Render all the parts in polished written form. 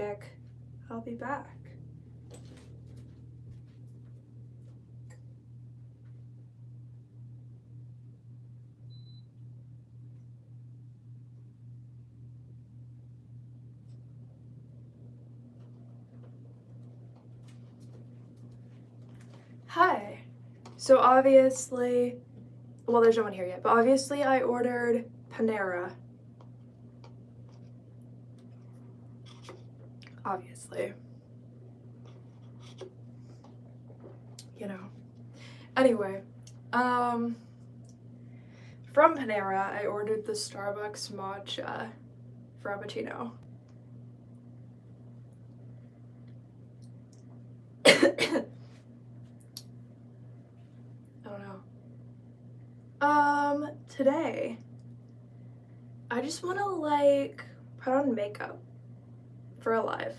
lipstick. I'll be back. Hi. So obviously, well, there's no one here yet, but obviously I ordered Panera. Obviously. You know. Anyway, from Panera, I ordered the Starbucks matcha frappuccino. I don't know. Today, I just want to like put on makeup for a live.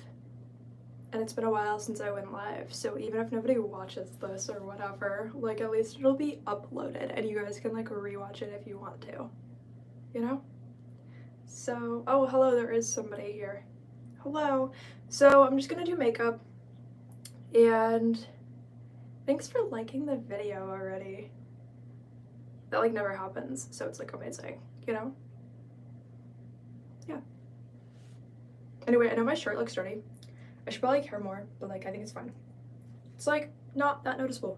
And it's been a while since I went live, so even if nobody watches this or whatever, like at least it'll be uploaded and you guys can like rewatch it if you want to, you know? So, oh, hello, there is somebody here. Hello. So I'm just gonna do makeup, and thanks for liking the video already. That like never happens, so it's like amazing, you know? Yeah. Anyway, I know my shirt looks dirty. I should probably care more, but like I think it's fine. It's like not that noticeable.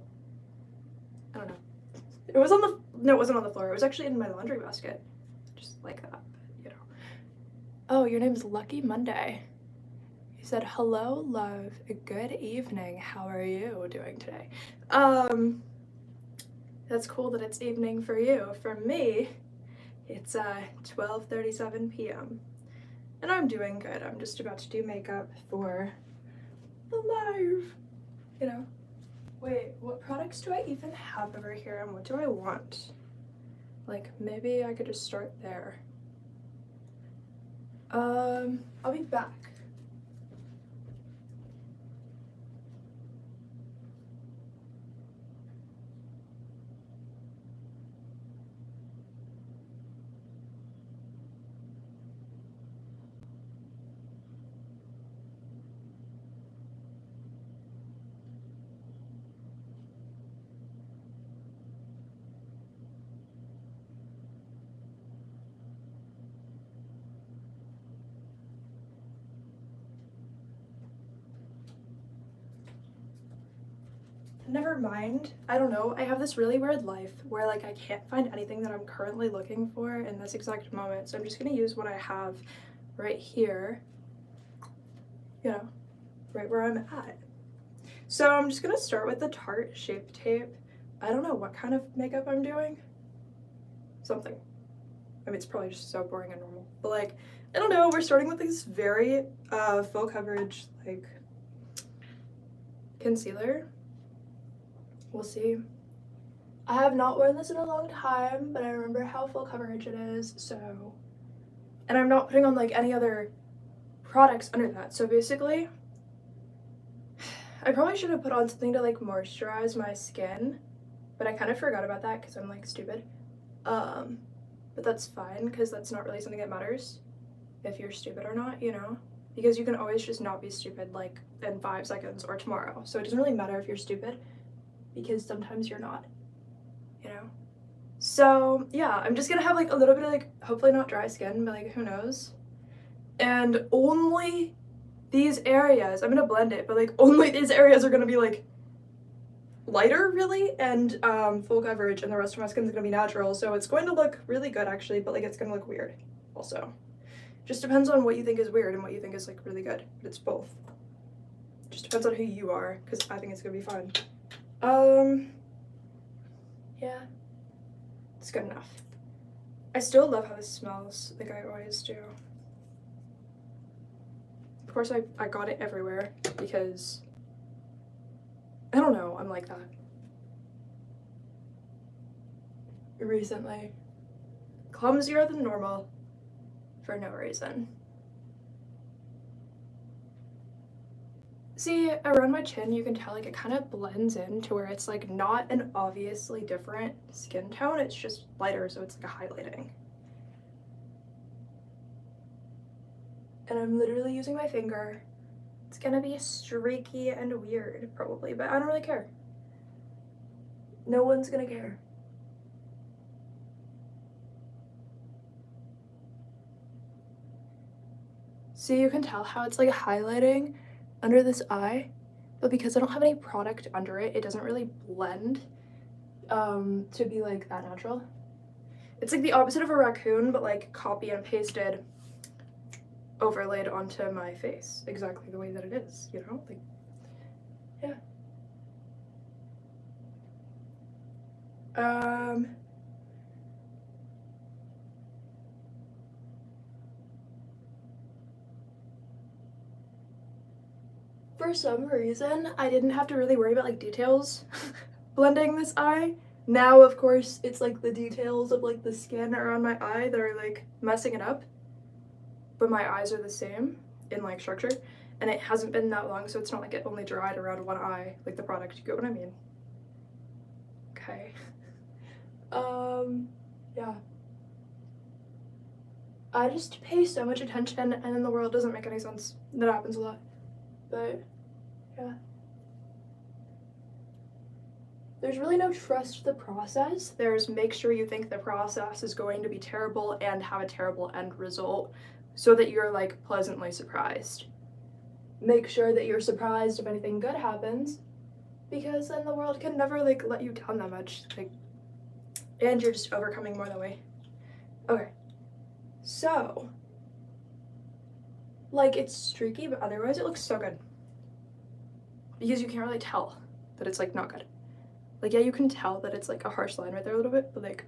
I don't know. It was on the, no, it wasn't on the floor. It was actually in my laundry basket. Just like that, you know. Oh, your name's Lucky Monday. You said, hello, love, good evening. How are you doing today? That's cool that it's evening for you. For me, it's 12:37 p.m. And I'm doing good. I'm just about to do makeup for the live, you know. Wait, what products do I even have over here and what do I want? Like, maybe I could just start there. I'll be back. Never mind. I don't know. I have this really weird life where like I can't find anything that I'm currently looking for in this exact moment. So I'm just gonna use what I have right here, you know, right where I'm at. So I'm just gonna start with the Tarte Shape Tape. I don't know what kind of makeup I'm doing. Something. I mean, it's probably just so boring and normal. But like, I don't know, we're starting with this very full coverage like concealer. We'll see. I have not worn this in a long time, but I remember how full coverage it is, so. And I'm not putting on like any other products under that. So basically, I probably should have put on something to like moisturize my skin, but I kind of forgot about that because I'm like stupid. But that's fine because that's not really something that matters if you're stupid or not, you know? Because you can always just not be stupid like in 5 seconds or tomorrow. So it doesn't really matter if you're stupid, because sometimes you're not, you know? So yeah, I'm just gonna have like a little bit of like, hopefully not dry skin, but like who knows? And only these areas, I'm gonna blend it, but like only these areas are gonna be like lighter really and full coverage, and the rest of my skin is gonna be natural. So it's going to look really good actually, but like it's gonna look weird also. Just depends on what you think is weird and what you think is like really good, but it's both. Just depends on who you are, because I think it's gonna be fun. Yeah, it's good enough. I still love how this smells, like I always do. Of course, I got it everywhere because, I don't know, I'm like that. Recently. Clumsier than normal for no reason. See, around my chin, you can tell like it kind of blends in to where it's like not an obviously different skin tone, it's just lighter, so it's like a highlighting. And I'm literally using my finger It's gonna be streaky and weird, probably, but I don't really care. No one's gonna care. See, you can tell how it's like highlighting under this eye, but because I don't have any product under it, it doesn't really blend to be like that natural. It's like the opposite of a raccoon, but like copy and pasted, overlaid onto my face exactly the way that it is, you know? Like, yeah. For some reason, I didn't have to really worry about like details blending this eye. Now, of course, it's like the details of like the skin around my eye that are like messing it up. But my eyes are the same in like structure, and it hasn't been that long, so it's not like it only dried around one eye, like the product, you get what I mean? Okay. Yeah. I just pay so much attention, and then the world doesn't make any sense. That happens a lot. But, yeah. There's really no trust the process. There's make sure you think the process is going to be terrible and have a terrible end result so that you're like pleasantly surprised. Make sure that you're surprised if anything good happens, because then the world can never like let you down that much. Like, and you're just overcoming more that way. Okay. So, like, it's streaky, but otherwise it looks so good. Because you can't really tell that it's, like, not good. Like, yeah, you can tell that it's, like, a harsh line right there a little bit, but, like,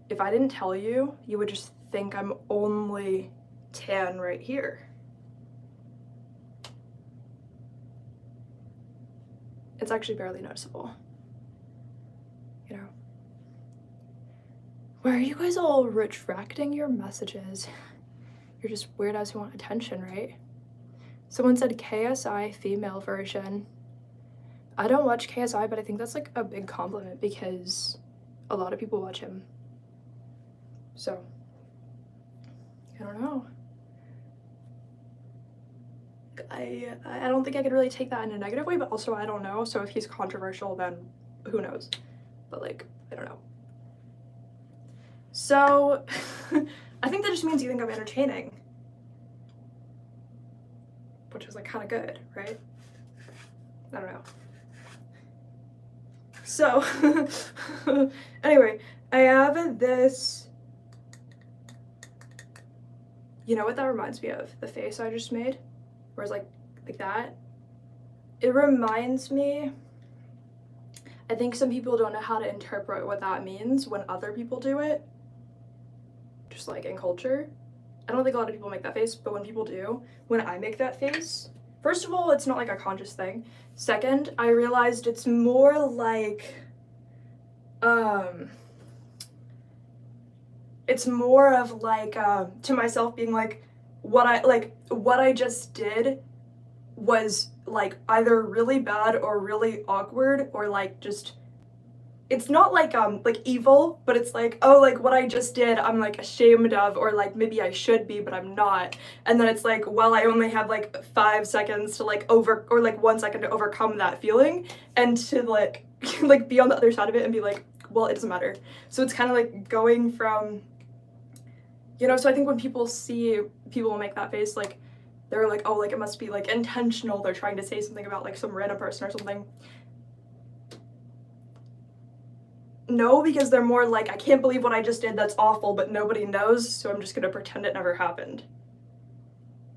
if I didn't tell you, you would just think I'm only tan right here. It's actually barely noticeable. You know? Why are you guys all retracting your messages? You're just weirdos who want attention, right? Someone said KSI female version. I don't watch KSI, but I think that's like a big compliment because a lot of people watch him. So, I don't know. I don't think I could really take that in a negative way, but also I don't know. So if he's controversial, then who knows? But like, I don't know. So, I think that just means you think I'm entertaining. Which is like kind of good, right? I don't know. So, anyway, I have this, you know what that reminds me of? The face I just made, where it's like that. It reminds me, I think some people don't know how to interpret what that means when other people do it, just like in culture. I don't think a lot of people make that face, but when people do, when I make that face, first of all, it's not like a conscious thing. Second, I realized it's more like, it's more of like, to myself being like, what I just did was like either really bad or really awkward or like just, it's not like evil, but it's like, oh, like what I just did I'm like ashamed of, or like maybe I should be but I'm not. And then it's like, well, I only have like 5 seconds to like or like 1 second to overcome that feeling and to like like be on the other side of it and be like, well, it doesn't matter. So it's kind of like going from, you know, so I think when people see people make that face, like they're like, oh, like it must be like intentional, they're trying to say something about like some random person or something. No, because they're more like, I can't believe what I just did, that's awful, but nobody knows, so I'm just gonna pretend it never happened.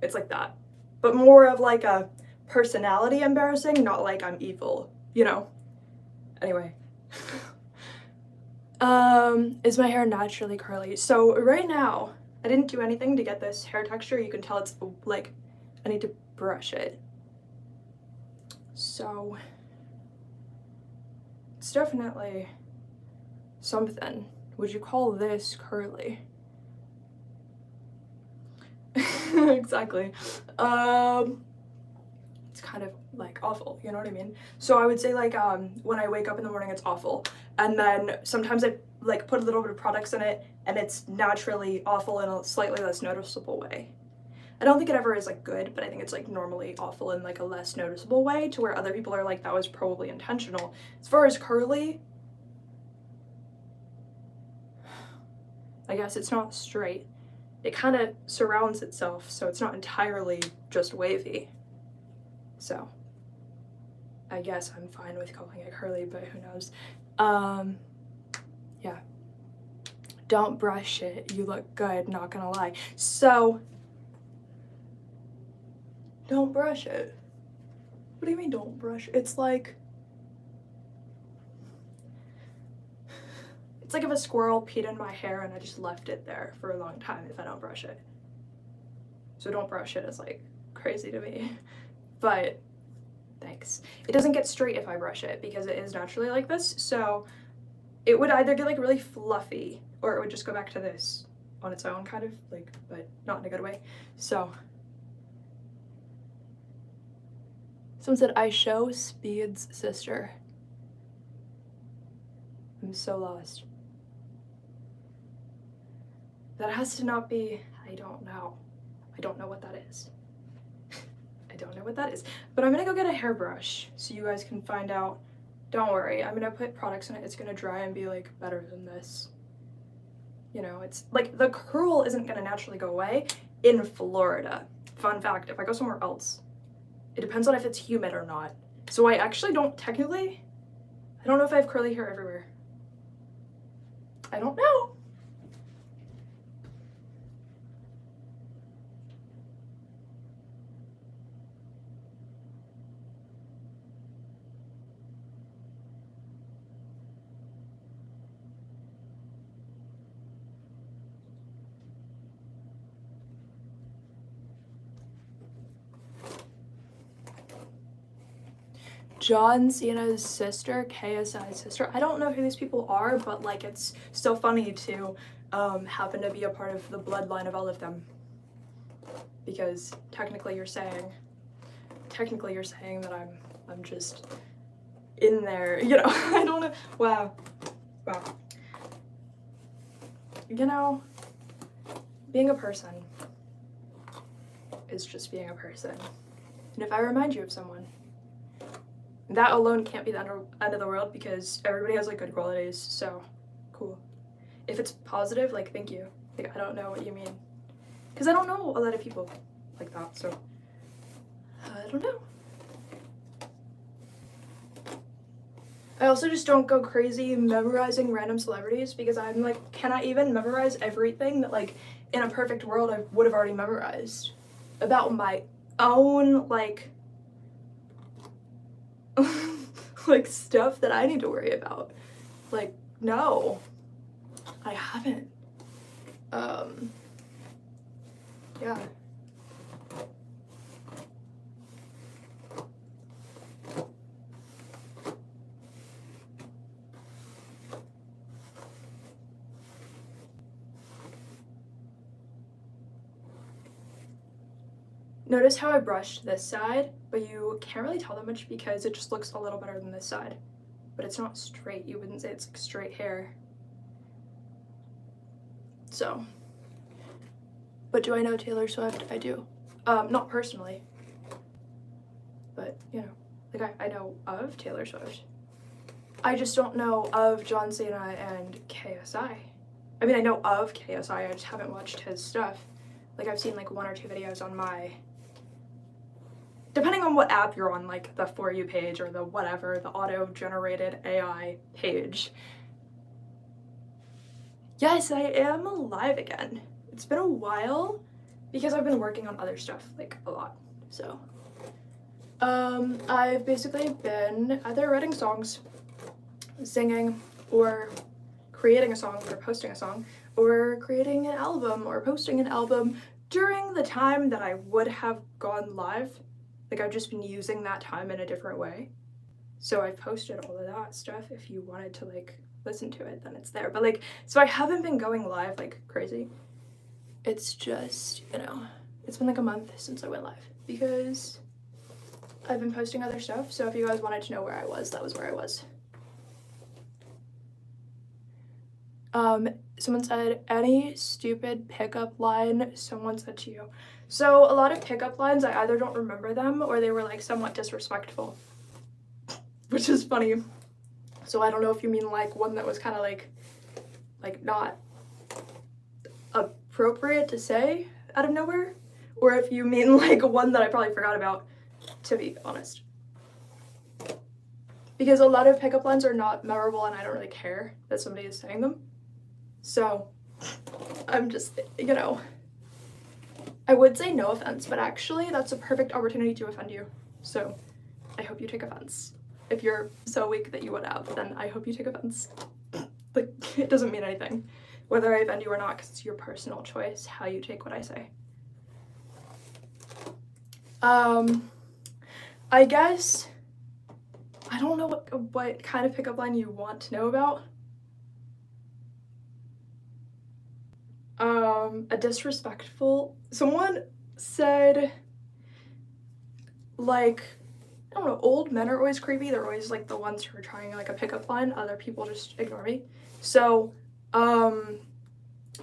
It's like that. But more of like a personality embarrassing, not like I'm evil, you know? Anyway. Is my hair naturally curly? So right now, I didn't do anything to get this hair texture. You can tell it's like, I need to brush it. So, it's definitely something. Would you call this curly? Exactly. It's kind of like awful, you know what I mean? So I would say like when I wake up in the morning it's awful, and then sometimes I like put a little bit of products in it and it's naturally awful in a slightly less noticeable way. I don't think it ever is like good, but I think it's like normally awful in like a less noticeable way, to where other people are like, that was probably intentional. As far as curly, I guess it's not straight. It kind of surrounds itself, so it's not entirely just wavy. So I guess I'm fine with calling it curly, but who knows. Yeah. Don't brush it. You look good, not gonna lie. So, don't brush it. What do you mean don't brush? It's like if a squirrel peed in my hair and I just left it there for a long time if I don't brush it. So don't brush it is like crazy to me. But thanks. It doesn't get straight if I brush it because it is naturally like this. So it would either get like really fluffy or it would just go back to this on its own, kind of like, but not in a good way. So someone said, I show Speed's sister. I'm so lost. That has to not be, I don't know. I don't know what that is. I don't know what that is. But I'm gonna go get a hairbrush so you guys can find out. Don't worry, I'm gonna put products in it. It's gonna dry and be like better than this. You know, it's like the curl isn't gonna naturally go away in Florida. Fun fact, if I go somewhere else, it depends on if it's humid or not. So I actually don't technically, I don't know if I have curly hair everywhere. I don't know. John Cena's sister, KSI's sister. I don't know who these people are, but like it's so funny to happen to be a part of the bloodline of all of them. Because technically you're saying that I'm just in there, you know. I don't know. Wow. You know, being a person is just being a person. And if I remind you of someone, that alone can't be the end of the world because everybody has like good qualities, so cool. If it's positive, like thank you. Like I don't know what you mean. Because I don't know a lot of people like that, so I don't know. I also just don't go crazy memorizing random celebrities because I'm like, can I even memorize everything that like in a perfect world I would have already memorized about my own like like stuff that I need to worry about? Like, no, I haven't. Yeah. Notice how I brushed this side, but you can't really tell that much because it just looks a little better than this side. But it's not straight. You wouldn't say it's like straight hair. So. But do I know Taylor Swift? I do. Not personally. But, you know, like I know of Taylor Swift. I just don't know of John Cena and KSI. I mean, I know of KSI, I just haven't watched his stuff. Like, I've seen like 1 or 2 videos on my, depending on what app you're on, like the For You page or the whatever, the auto-generated AI page. Yes, I am alive again. It's been a while because I've been working on other stuff, like a lot, so. I've basically been either writing songs, singing, or creating a song, or posting a song, or creating an album, or posting an album during the time that I would have gone live. Like, I've just been using that time in a different way. So I've posted all of that stuff. If you wanted to, like, listen to it, then it's there. But, like, so I haven't been going live, like, crazy. It's just, you know, it's been, like, a month since I went live because I've been posting other stuff. So if you guys wanted to know where I was, that was where I was. Someone said, any stupid pickup line someone said to you. So a lot of pickup lines, I either don't remember them or they were like somewhat disrespectful, which is funny. So I don't know if you mean like one that was kind of like not appropriate to say out of nowhere, or if you mean like one that I probably forgot about, to be honest. Because a lot of pickup lines are not memorable and I don't really care that somebody is saying them. So I'm just, you know, I would say no offense, but actually that's a perfect opportunity to offend you. So I hope you take offense. If you're so weak that you would have, then I hope you take offense. Like, it doesn't mean anything whether I offend you or not, because it's your personal choice how you take what I say. I guess, I don't know what kind of pickup line you want to know about. A disrespectful, someone said, like, I don't know, old men are always creepy. They're always like the ones who are trying like a pickup line. Other people just ignore me. So,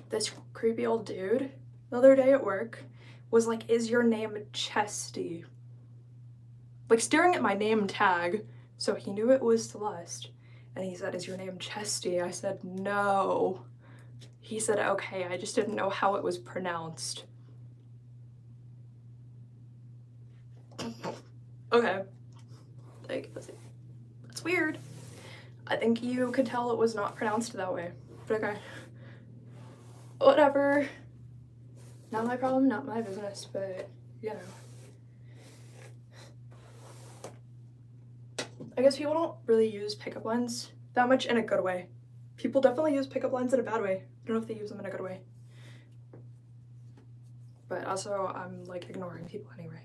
this creepy old dude the other day at work was like, "Is your name Chesty?" Like staring at my name tag, so he knew it was Celeste. And he said, "Is your name Chesty?" I said, "No." He said, "Okay, I just didn't know how it was pronounced." Okay. Like, that's weird. I think you could tell it was not pronounced that way. But okay. Whatever. Not my problem, not my business, but, you know. I guess people don't really use pickup lines that much in a good way. People definitely use pickup lines in a bad way. I don't know if they use them in a good way. But also, I'm like ignoring people anyway.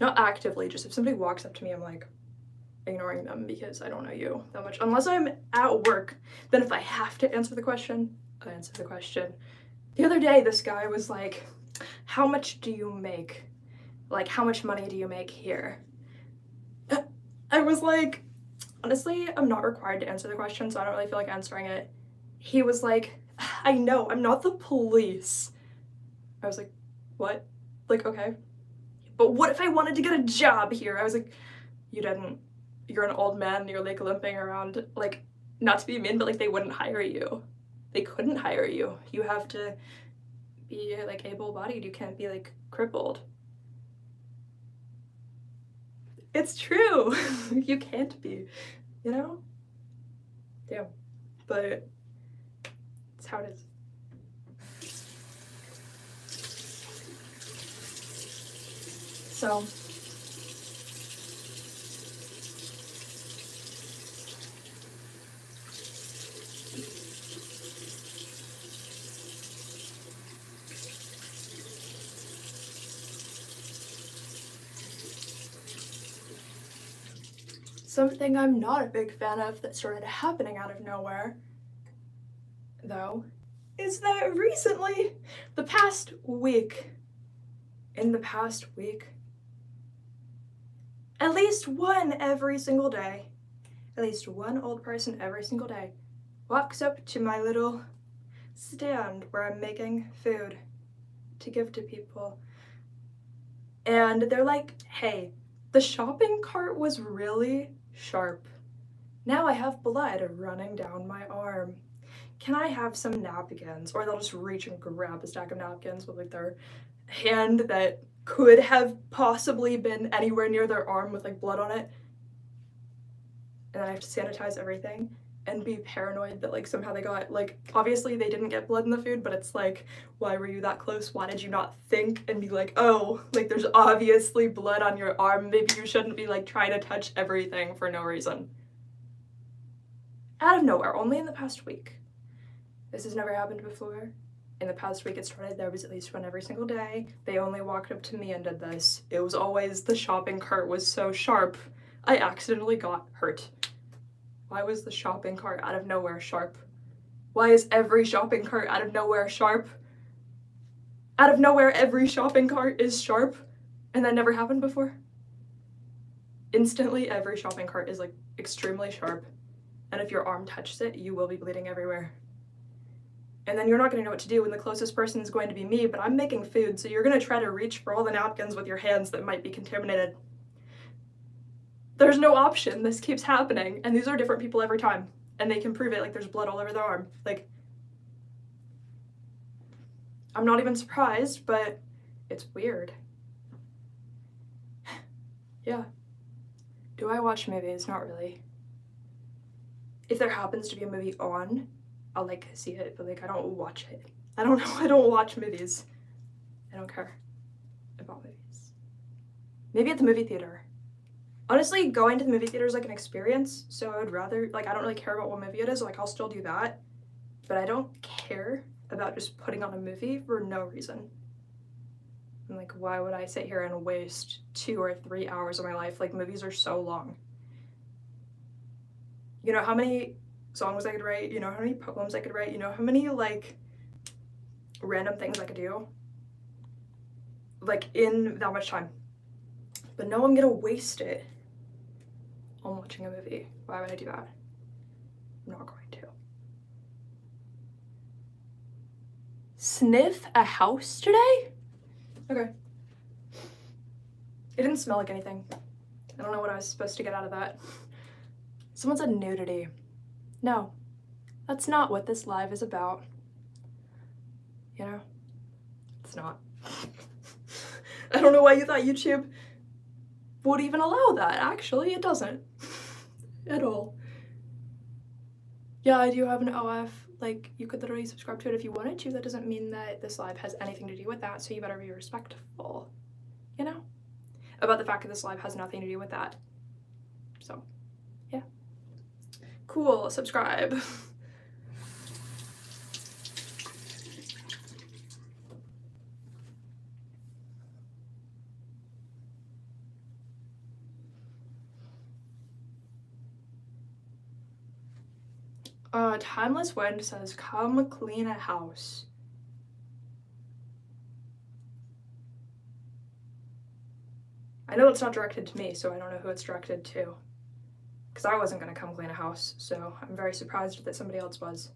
Not actively, just if somebody walks up to me, I'm like ignoring them because I don't know you that much. Unless I'm at work, then if I have to answer the question, I answer the question. The other day, this guy was like, "How much do you make? Like, how much money do you make here?" I was like, honestly, I'm not required to answer the question, so I don't really feel like answering it. He was like, "I know, I'm not the police." I was like, what? Like, okay. But what if I wanted to get a job here? I was like, you didn't. You're an old man and you're like limping around. Like, not to be mean, but like they wouldn't hire you. They couldn't hire you. You have to be like able-bodied. You can't be like crippled. It's true. You can't be, you know? Damn. But it's how it is. So something I'm not a big fan of that started happening out of nowhere, though, is that recently, in the past week, at least one every single day, at least one old person every single day walks up to my little stand where I'm making food to give to people. And they're like, "Hey, the shopping cart was really sharp. Now I have blood running down my arm. Can I have some napkins?" Or they'll just reach and grab a stack of napkins with like their hand that could have possibly been anywhere near their arm with like blood on it. And then I have to sanitize everything and be paranoid that like somehow they got, like, obviously they didn't get blood in the food, but it's like, why were you that close? Why did you not think and be like, oh, like there's obviously blood on your arm, maybe you shouldn't be like trying to touch everything for no reason. Out of nowhere, only in the past week. This has never happened before. In the past week it started, there was at least one every single day. They only walked up to me and did this. It was always the shopping cart was so sharp, I accidentally got hurt. Why was the shopping cart out of nowhere sharp? Why is every shopping cart out of nowhere sharp? Out of nowhere, every shopping cart is sharp, and that never happened before. Instantly, every shopping cart is like extremely sharp, and if your arm touches it, you will be bleeding everywhere. And then you're not going to know what to do, and the closest person is going to be me, but I'm making food, so you're going to try to reach for all the napkins with your hands that might be contaminated. There's no option. This keeps happening, and these are different people every time, and they can prove it. Like, there's blood all over their arm. Like, I'm not even surprised, but it's weird. Yeah. Do I watch movies? Not really. If there happens to be a movie on, I'll like see it, but like I don't watch it. I don't know. I don't watch movies. I don't care about movies. Maybe at the movie theater. Honestly, going to the movie theater is like an experience, so I would rather, like, I don't really care about what movie it is. Like, I'll still do that, but I don't care about just putting on a movie for no reason. And like, why would I sit here and waste 2 or 3 hours of my life? Like, movies are so long. You know how many songs I could write? You know how many poems I could write? You know how many, like, random things I could do? Like, in that much time. But no, I'm gonna waste it on watching a movie. Why would I do that? I'm not going to. Sniff a house today? Okay. It didn't smell like anything. I don't know what I was supposed to get out of that. Someone said nudity. No, that's not what this live is about. You know? It's not. I don't know why you thought YouTube would even allow that. Actually, it doesn't. At all. Yeah, I do have an OF. Like, you could literally subscribe to it if you wanted to. That doesn't mean that this live has anything to do with that, so you better be respectful, you know? About the fact that this live has nothing to do with that. So, yeah. Cool, subscribe. Timeless Wind says, come clean a house. I know it's not directed to me, so I don't know who it's directed to. Because I wasn't going to come clean a house, so I'm very surprised that somebody else was.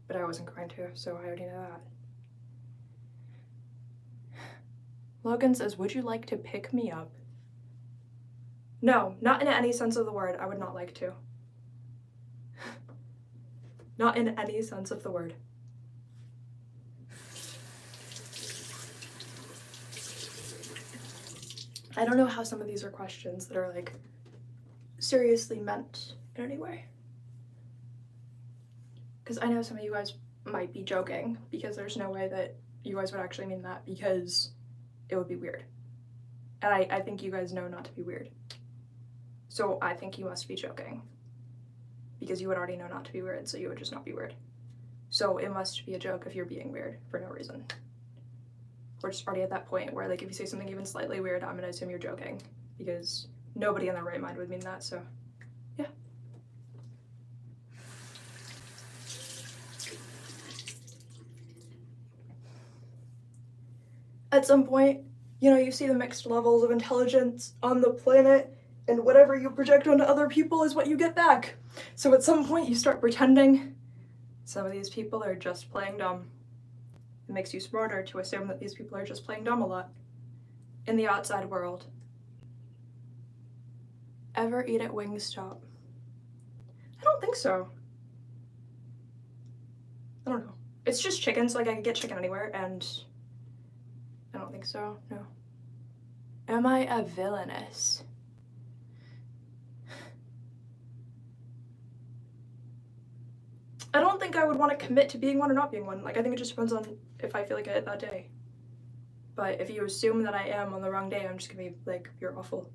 But I wasn't going to, so I already know that. Logan says, would you like to pick me up? No, not in any sense of the word. I would not like to. Not in any sense of the word. I don't know how some of these are questions that are like seriously meant in any way. Because I know some of you guys might be joking, because there's no way that you guys would actually mean that, because it would be weird. And I think you guys know not to be weird. So I think you must be joking. Because you would already know not to be weird, so you would just not be weird. So it must be a joke if you're being weird for no reason. We're just already at that point where, like, if you say something even slightly weird, I'm gonna assume you're joking. Because nobody in their right mind would mean that, so yeah. At some point, you know, you see the mixed levels of intelligence on the planet, and whatever you project onto other people is what you get back. So at some point you start pretending some of these people are just playing dumb. It makes you smarter to assume that these people are just playing dumb a lot in the outside world. Ever eat at Wingstop? I don't think so. I don't know. It's just chicken, so like I can get chicken anywhere, and I don't think so, no. Am I a villainess? I don't think I would want to commit to being one or not being one. Like, I think it just depends on if I feel like it that day. But if you assume that I am on the wrong day, I'm just gonna be like, you're awful.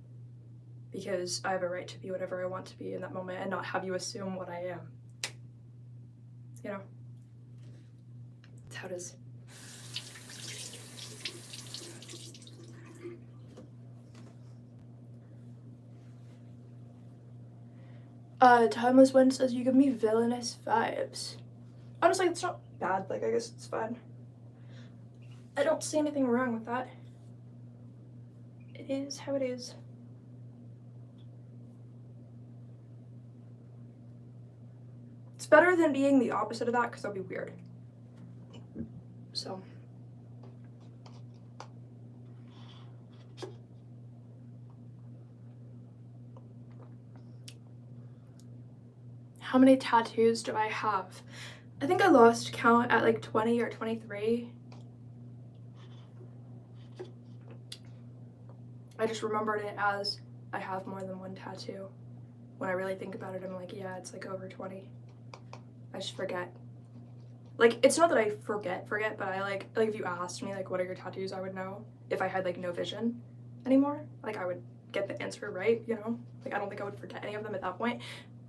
Because I have a right to be whatever I want to be in that moment and not have you assume what I am. You know? That's how it is. Timeless Wind says, you give me villainous vibes. Honestly, it's not bad. Like, I guess it's fine. I don't see anything wrong with that. It is how it is. It's better than being the opposite of that, because that'd be weird. So how many tattoos do I have? I think I lost count at like 20 or 23. I just remembered it as I have more than one tattoo. When I really think about it, I'm like, yeah, it's like over 20. I just forget. Like, it's not that I forget, but I like if you asked me like what are your tattoos, I would know. If I had like no vision anymore, like I would get the answer right, you know? Like I don't think I would forget any of them at that point.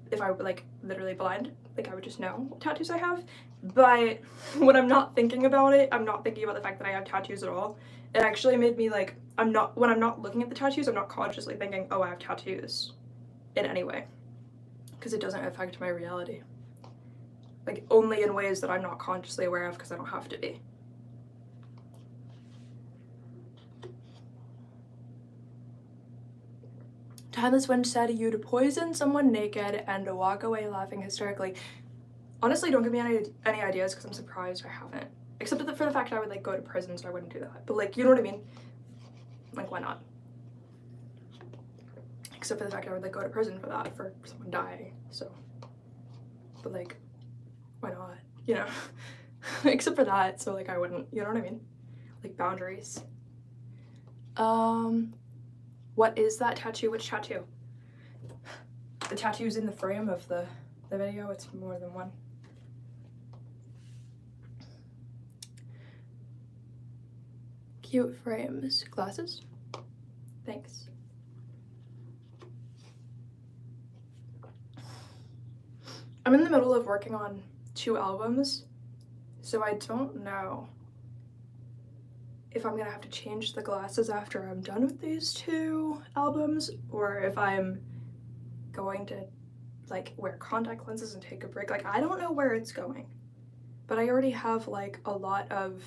If I were like literally blind, like I would just know what tattoos I have. But when I'm not thinking about it, I'm not thinking about the fact that I have tattoos at all. It actually made me like, when I'm not looking at the tattoos, I'm not consciously thinking, oh, I have tattoos in any way, because it doesn't affect my reality. Like only in ways that I'm not consciously aware of because I don't have to be. Timeless Wind said you'd poison someone naked and walk away laughing hysterically. Honestly, don't give me any ideas because I'm surprised I haven't. Except for the fact that I would like go to prison, so I wouldn't do that. But like, you know what I mean? Like, why not? Except for the fact that I would like go to prison for that, for someone dying. So, but like, why not? You know? Except for that, so like I wouldn't. You know what I mean? Like boundaries. What is that tattoo? Which tattoo? The tattoo's in the frame of the video. It's more than one. Cute frames. Glasses? Thanks. I'm in the middle of working on 2 albums, so I don't know if I'm gonna have to change the glasses after I'm done with these 2 albums, or if I'm going to like wear contact lenses and take a break. Like, I don't know where it's going, but I already have like a lot of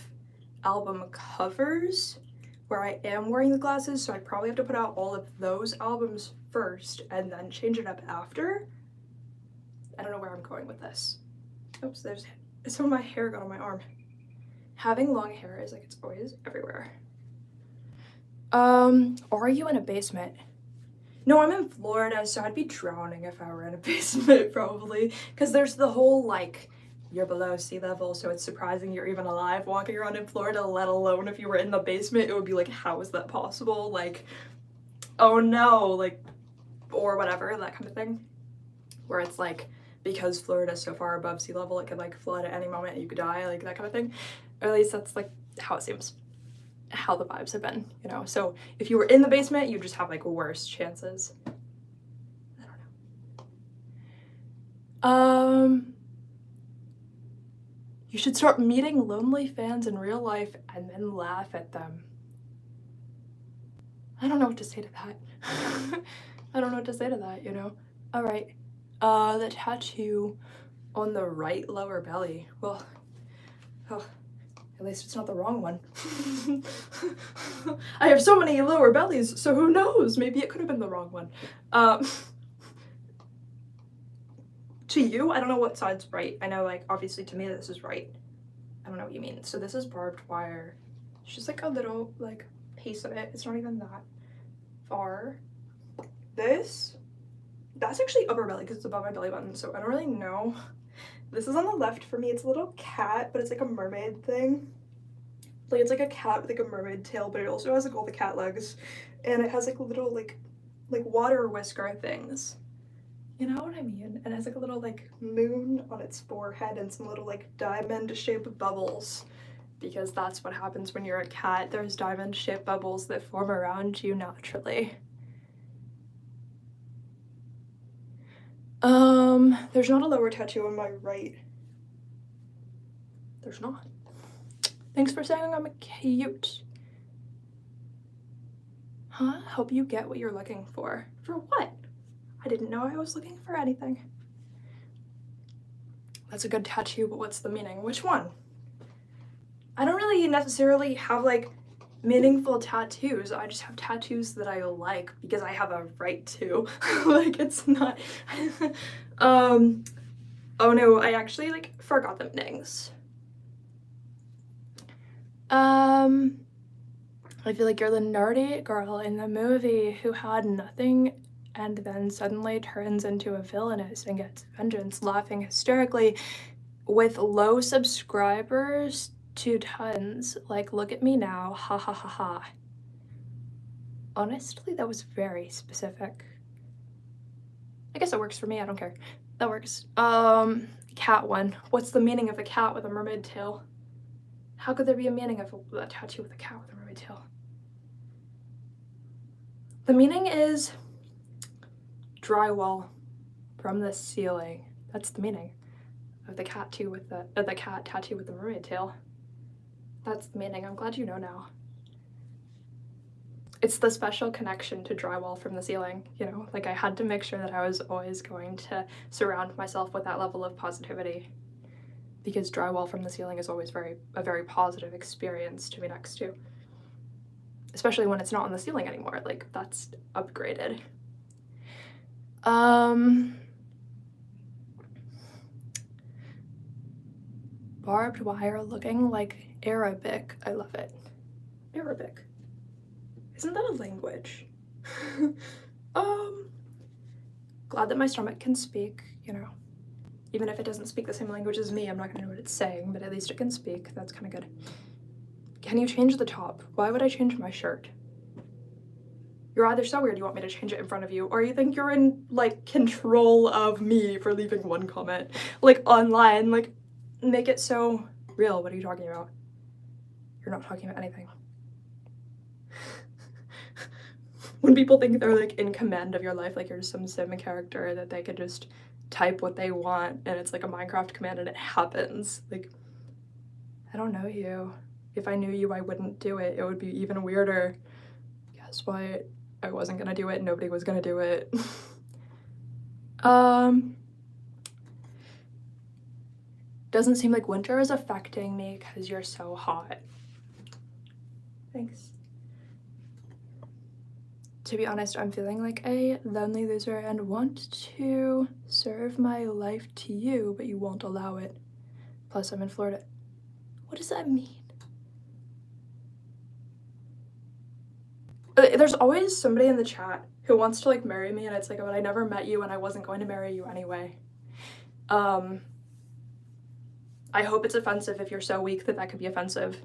album covers where I am wearing the glasses, so I probably have to put out all of those albums first and then change it up after. I don't know where I'm going with this. Oops, there's some of my hair got on my arm. Having long hair is like, it's always everywhere. Are you in a basement? No, I'm in Florida, so I'd be drowning if I were in a basement probably, because there's the whole like, you're below sea level, so it's surprising you're even alive walking around in Florida, let alone if you were in the basement, it would be like, how is that possible? Like, oh no, like, or whatever, that kind of thing. Where it's like, because Florida's so far above sea level, it could like flood at any moment and you could die, like that kind of thing. Or at least that's like how it seems, how the vibes have been, you know? So if you were in the basement, you just have like worse chances. I don't know. You should start meeting lonely fans in real life and then laugh at them. I don't know what to say to that. I don't know what to say to that, you know? All right. The tattoo on the right lower belly. Well, oh, at least it's not the wrong one. I have so many lower bellies, so who knows? Maybe it could have been the wrong one. To you, I don't know what side's right. I know, like, obviously to me this is right. I don't know what you mean. So this is barbed wire. It's just like a little, like, piece of it. It's not even that far. That's actually upper belly because it's above my belly button, so I don't really know. This is on the left for me. It's a little cat, but it's like a mermaid thing. Like, it's like a cat with like a mermaid tail, but it also has like all the cat legs, and it has like little like water whisker things. You know what I mean? And it has like a little like moon on its forehead and some little like diamond-shaped bubbles, because that's what happens when you're a cat. There's diamond-shaped bubbles that form around you naturally. There's not a lower tattoo on my right. There's not. Thanks for saying I'm cute. Huh? Hope you get what you're looking for. For what? I didn't know I was looking for anything. That's a good tattoo, but what's the meaning? Which one? I don't really necessarily have like meaningful tattoos. I just have tattoos that I like because I have a right to. Like, it's not. Oh no, I actually like forgot the meanings. I feel like you're the nerdy girl in the movie who had nothing and then suddenly turns into a villainess and gets vengeance, laughing hysterically with low subscribers to tons. Like, look at me now, ha ha ha ha. Honestly, that was very specific. I guess it works for me, I don't care. That works. Cat one. What's the meaning of a cat with a mermaid tail? How could there be a meaning of a tattoo with a cat with a mermaid tail? The meaning is drywall from the ceiling. That's the meaning of the cat tattoo with the mermaid tail. That's the meaning. I'm glad you know now. It's the special connection to drywall from the ceiling, you know? Like, I had to make sure that I was always going to surround myself with that level of positivity, because drywall from the ceiling is always a very positive experience to be next to. Especially when it's not on the ceiling anymore, like, that's upgraded. Barbed wire looking like Arabic. I love it. Arabic. Isn't that a language? Glad that my stomach can speak, you know. Even if it doesn't speak the same language as me, I'm not gonna know what it's saying, but at least it can speak. That's kind of good. Can you change the top? Why would I change my shirt? You're either so weird you want me to change it in front of you, or you think you're in, like, control of me for leaving one comment. Like, online, like, make it so real. What are you talking about? You're not talking about anything. When people think they're, like, in command of your life, like you're some sim character that they could just type what they want and it's like a Minecraft command and it happens. Like, I don't know you. If I knew you, I wouldn't do it. It would be even weirder. Guess what? I wasn't gonna do it. Nobody was gonna do it. Doesn't seem like winter is affecting me because you're so hot. Thanks. To be honest, I'm feeling like a lonely loser and want to serve my life to you, but you won't allow it. Plus, I'm in Florida. What does that mean? There's always somebody in the chat who wants to, like, marry me, and it's like, but I never met you and I wasn't going to marry you anyway. I hope it's offensive if you're so weak that that could be offensive.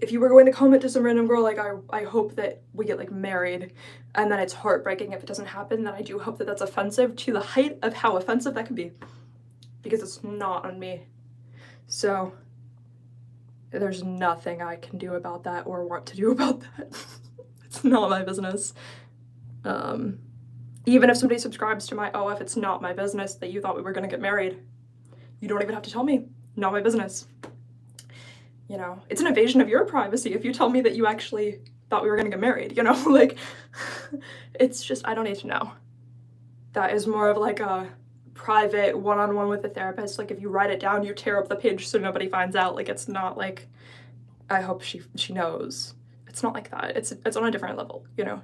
If you were going to comment to some random girl, like, I hope that we get, like, married, and then it's heartbreaking if it doesn't happen, then I do hope that that's offensive to the height of how offensive that could be, because it's not on me. So there's nothing I can do about that or want to do about that. It's not my business. Even if somebody subscribes to my if it's not my business that you thought we were gonna get married, you don't even have to tell me. Not my business. You know, it's an invasion of your privacy if you tell me that you actually thought we were gonna get married, you know? Like, it's just, I don't need to know. That is more of like a private one-on-one with the therapist. Like, if you write it down, you tear up the page so nobody finds out. Like, it's not like, I hope she knows. It's not like that. It's on a different level, you know?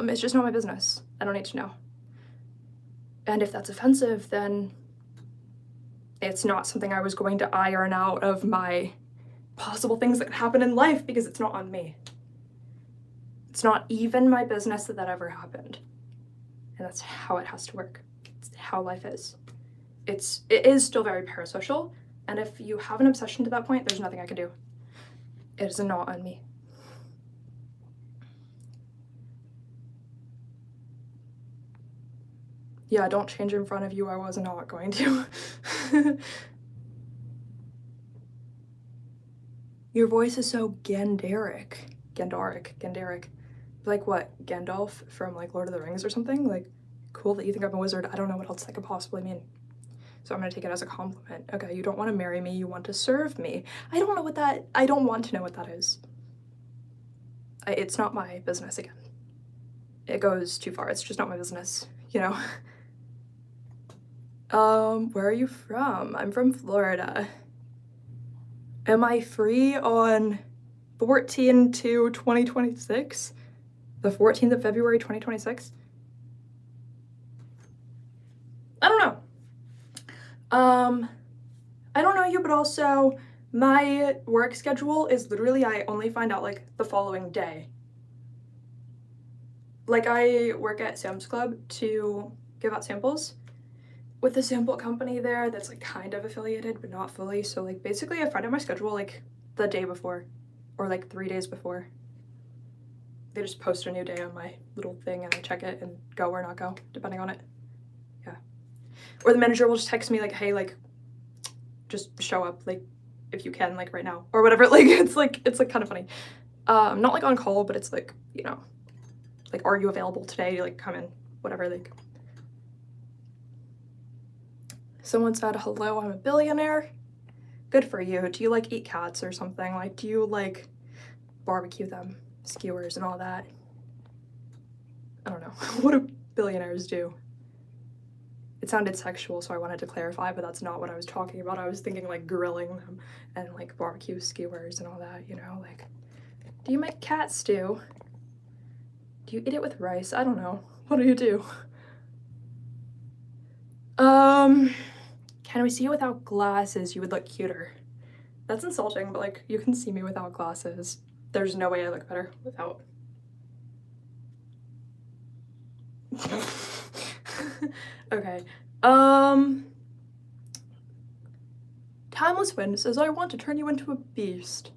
It's just not my business. I don't need to know. And if that's offensive, then it's not something I was going to iron out of my possible things that could happen in life, because it's not on me. It's not even my business that that ever happened. And that's how it has to work. It's how life is. It is still very parasocial, and if you have an obsession to that point, there's nothing I can do. It is not on me. Yeah, don't change in front of you. I was not going to. Your voice is so Gandaric. Like what? Gandalf from, like, Lord of the Rings or something? Like, cool that you think I'm a wizard. I don't know what else that could possibly mean. So I'm gonna take it as a compliment. Okay, you don't want to marry me, you want to serve me. I don't want to know what that is. It's not my business again. It goes too far. It's just not my business, you know? Where are you from? I'm from Florida. Am I free on 14/2/2026? The 14th of February, 2026? I don't know. I don't know you, but also my work schedule is literally, I only find out like the following day. Like I work at Sam's Club to give out samples with a sample company there that's like kind of affiliated but not fully. So like basically I find out my schedule like the day before or like 3 days before. They just post a new day on my little thing and I check it and go or not go depending on it. Yeah. Or the manager will just text me like, hey, like just show up like if you can, like right now or whatever. Like it's like kind of funny. Not like on call, but it's like, you know, like, are you available today? Like come in, whatever. Like someone said, hello, I'm a billionaire. Good for you. Do you like eat cats or something? Like, do you like barbecue them, skewers and all that? I don't know. What do billionaires do? It sounded sexual, so I wanted to clarify, but that's not what I was talking about. I was thinking like grilling them and like barbecue skewers and all that, you know, like, do you make cat stew? Do you eat it with rice? I don't know. What do you do? Can we see you without glasses? You would look cuter. That's insulting, but like, you can see me without glasses. There's no way I look better without. Okay. Timeless Wind says, I want to turn you into a beast.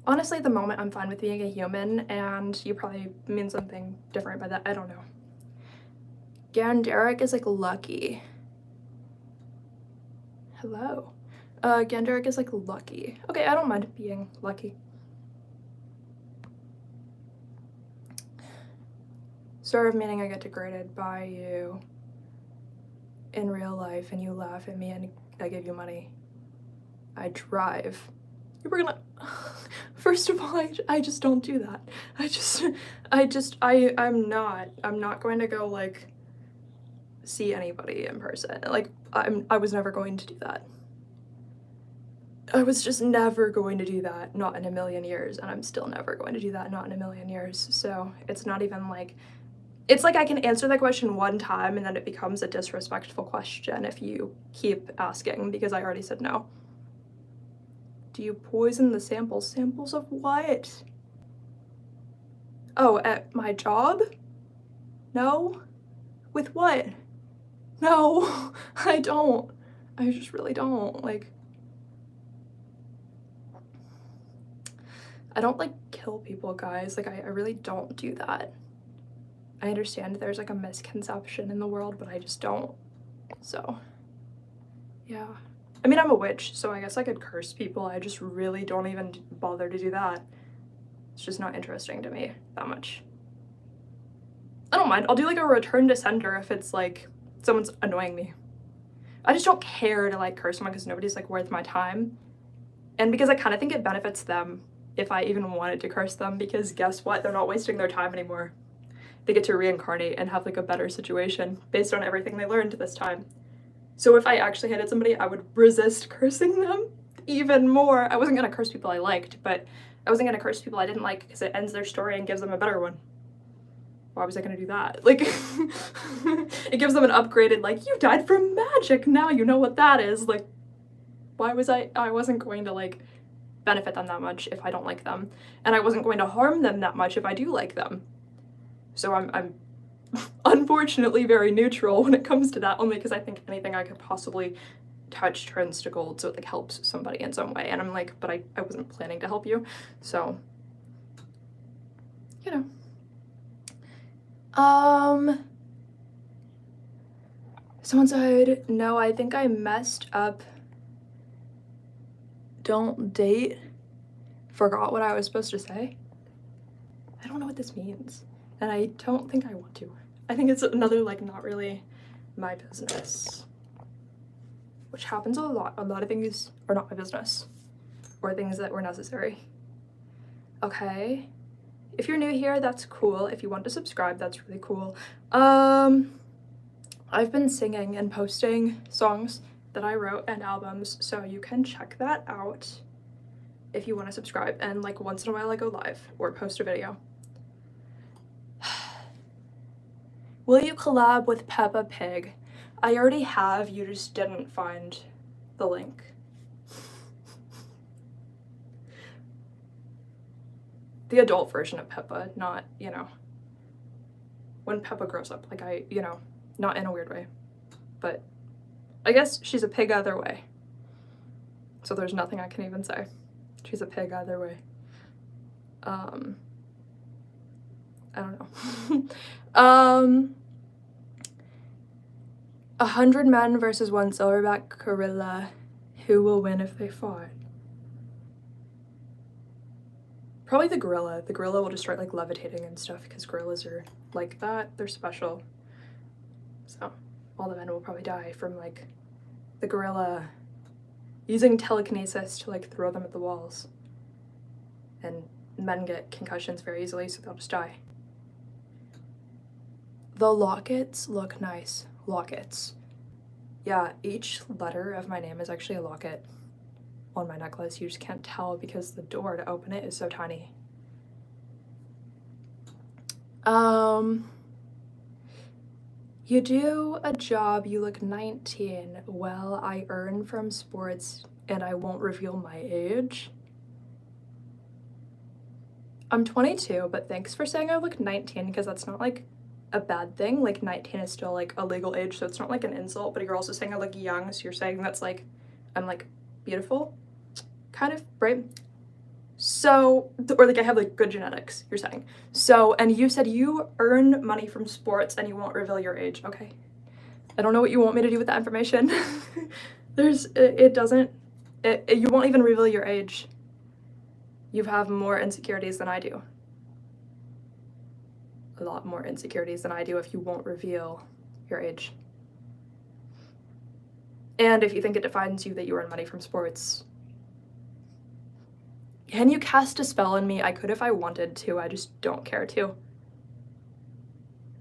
Honestly, at the moment, I'm fine with being a human, and you probably mean something different by that. I don't know. Ganderic is like lucky. Hello. Ganderic is like lucky. Okay, I don't mind being lucky. Sort of meaning I get degraded by you in real life and you laugh at me and I give you money. I drive. You were gonna... First of all, I just don't do that. I'm not going to go like see anybody in person. Like I was never going to do that. I was just never going to do that, not in a million years, and I'm still never going to do that, not in a million years. So it's not even like, it's like I can answer that question one time and then it becomes a disrespectful question if you keep asking because I already said no. Do you poison the samples? Samples of what? Oh, at my job? No? With what? No, I don't. I just really don't. Like, I don't like kill people, guys. Like, I really don't do that. I understand there's like a misconception in the world, but I just don't. So, yeah. I mean, I'm a witch, so I guess I could curse people. I just really don't even bother to do that. It's just not interesting to me that much. I don't mind. I'll do like a return to sender if it's like someone's annoying me. I just don't care to like curse someone because nobody's like worth my time. And because I kind of think it benefits them if I even wanted to curse them, because guess what? They're not wasting their time anymore. They get to reincarnate and have like a better situation based on everything they learned this time. So if I actually hated somebody, I would resist cursing them even more. I wasn't gonna curse people I liked, but I wasn't gonna curse people I didn't like because it ends their story and gives them a better one. Why was I gonna do that? Like, it gives them an upgraded, like, you died from magic, now you know what that is. Like, why was I wasn't going to like benefit them that much if I don't like them, and I wasn't going to harm them that much if I do like them. So I'm unfortunately very neutral when it comes to that, only because I think anything I could possibly touch turns to gold, so it like helps somebody in some way. And I'm like, but I wasn't planning to help you, so you know. Someone said, no, I think I messed up. Don't date. Forgot what I was supposed to say. I don't know what this means, and I don't think I want to. I think it's another like not really my business, which happens a lot. A lot of things are not my business, or things that were necessary. Okay, if you're new here, that's cool. If you want to subscribe, that's really cool. I've been singing and posting songs that I wrote and albums, so you can check that out if you want to subscribe. And like once in a while I go live or post a video. Will you collab with Peppa Pig? I already have, you just didn't find the link. The adult version of Peppa, not, you know, when Peppa grows up, like you know, not in a weird way. But I guess she's a pig either way. So there's nothing I can even say. She's a pig either way. I don't know. 100 men versus 1 silverback gorilla. Who will win if they fought? Probably the gorilla. The gorilla will just start like levitating and stuff because gorillas are like that. They're special. So all the men will probably die from like the gorilla using telekinesis to like throw them at the walls. And men get concussions very easily, so they'll just die. The lockets look nice. Lockets. Yeah, each letter of my name is actually a locket on my necklace. You just can't tell because the door to open it is so tiny. You do a job, you look 19. Well, I earn from sports and I won't reveal my age. I'm 22, but thanks for saying I look 19 because that's not like a bad thing. Like 19 is still like a legal age, so it's not like an insult, but you're also saying I look young, so you're saying that's like I'm like beautiful, kind of, right? So, or like I have like good genetics, you're saying. So, and you said you earn money from sports and you won't reveal your age. Okay. I don't know what you want me to do with that information. You won't even reveal your age. You have more insecurities than I do. A lot more insecurities than I do if you won't reveal your age. And if you think it defines you that you earn money from sports. Can you cast a spell on me? I could if I wanted to, I just don't care to.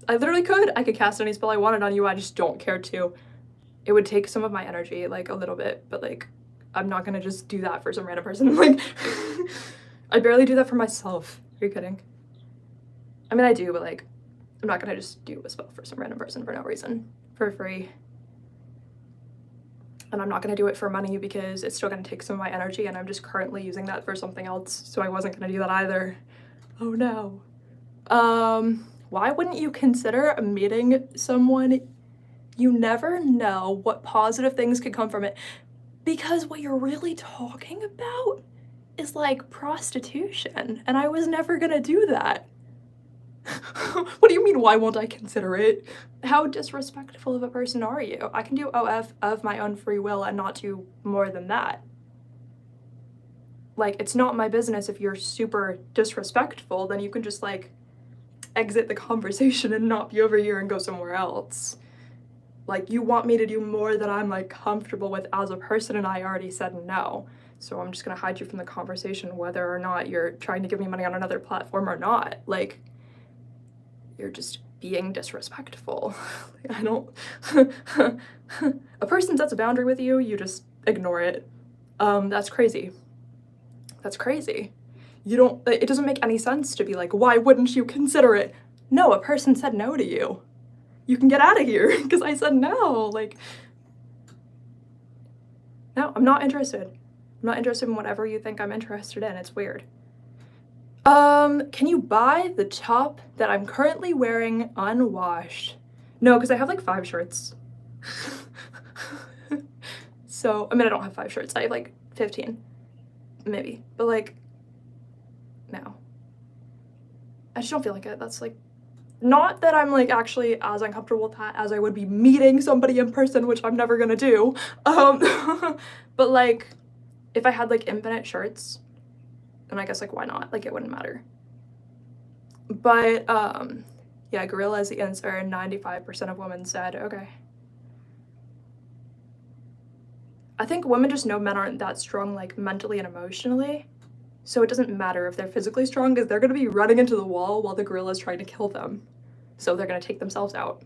I literally could. I could cast any spell I wanted on you, I just don't care to. It would take some of my energy, like a little bit, but like, I'm not gonna just do that for some random person. Like, I barely do that for myself. Are you kidding? I mean, I do, but like, I'm not gonna just do a spell for some random person for no reason, for free. And I'm not gonna do it for money because it's still gonna take some of my energy and I'm just currently using that for something else, so I wasn't gonna do that either. Oh no. Why wouldn't you consider meeting someone? You never know what positive things could come from it. Because what you're really talking about is like prostitution, and I was never gonna do that. What do you mean, why won't I consider it? How disrespectful of a person are you? I can do OF of my own free will and not do more than that. Like, it's not my business if you're super disrespectful, then you can just like exit the conversation and not be over here and go somewhere else. Like, you want me to do more than I'm like comfortable with as a person, and I already said no. So I'm just gonna hide you from the conversation whether or not you're trying to give me money on another platform or not. Like, you're just being disrespectful. I don't, a person sets a boundary with you, you just ignore it. That's crazy. That's crazy. It doesn't make any sense to be like, why wouldn't you consider it? No, a person said no to you. You can get out of here because I said no. Like, no, I'm not interested. I'm not interested in whatever you think I'm interested in. It's weird. Can you buy the top that I'm currently wearing unwashed? No, because I have like 5 shirts. So, I mean, I don't have 5 shirts. I have like 15, maybe. But like, no. I just don't feel like it. That's like, not that I'm like actually as uncomfortable with that as I would be meeting somebody in person, which I'm never gonna do. But like, if I had like infinite shirts, and I guess like why not? Like, it wouldn't matter. But yeah, gorilla is the answer, and 95% of women said okay. I think women just know men aren't that strong like mentally and emotionally, so it doesn't matter if they're physically strong because they're gonna be running into the wall while the gorilla is trying to kill them. So they're gonna take themselves out.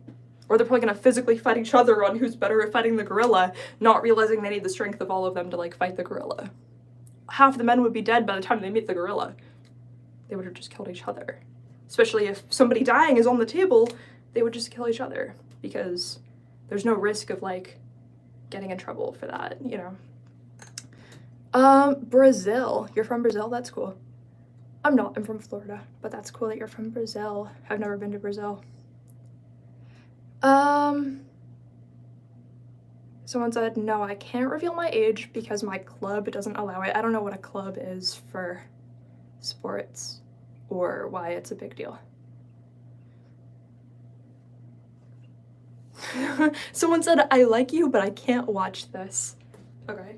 Or they're probably gonna physically fight each other on who's better at fighting the gorilla, not realizing they need the strength of all of them to like fight the gorilla. Half the men would be dead by the time they meet the gorilla. They would have just killed each other. Especially if somebody dying is on the table, they would just kill each other because there's no risk of like getting in trouble for that, you know. Brazil. You're from Brazil? That's cool. I'm not, I'm from Florida, but that's cool that you're from Brazil. I've never been to Brazil. Someone said, no, I can't reveal my age because my club doesn't allow it. I don't know what a club is for sports or why it's a big deal. Someone said, I like you, but I can't watch this. Okay.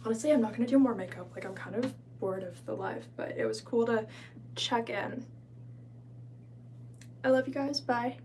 Honestly, I'm not gonna do more makeup. Like, I'm kind of bored of the live, but it was cool to check in. I love you guys. Bye.